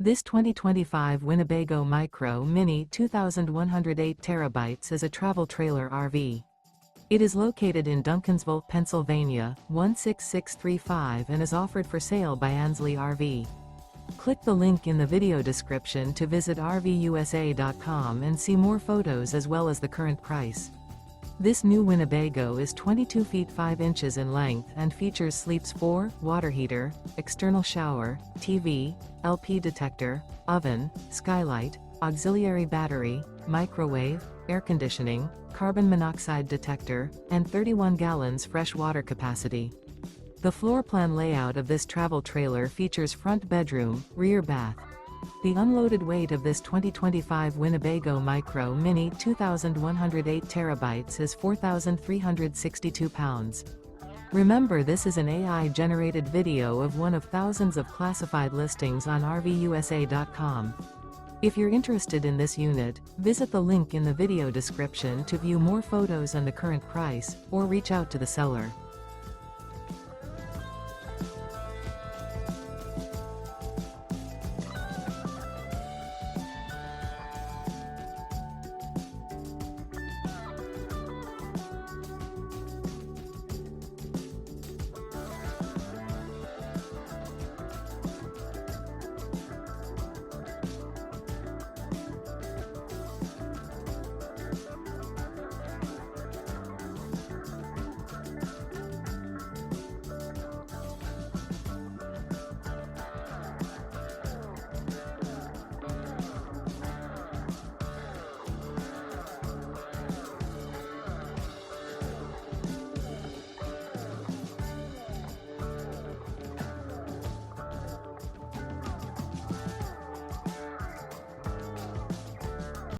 This 2025 Winnebago Micro Minnie 2108 TB is a travel trailer RV. It is located in Duncansville, Pennsylvania, 16635 and is offered for sale by Ansley RV. Click the link in the video description to visit RVUSA.com and see more photos as well as the current price. This new Winnebago is 22 feet 5 inches in length and features sleeps 4, water heater, external shower, TV, LP detector, oven, skylight, auxiliary battery, microwave, air conditioning, carbon monoxide detector, and 31 gallons fresh water capacity. The floor plan layout of this travel trailer features front bedroom, rear bath. The unloaded weight of this 2025 Winnebago Micro Minnie 2108 TB is 4,362 pounds. Remember, this is an AI-generated video of one of thousands of classified listings on RVUSA.com. If you're interested in this unit, visit the link in the video description to view more photos and the current price, or reach out to the seller.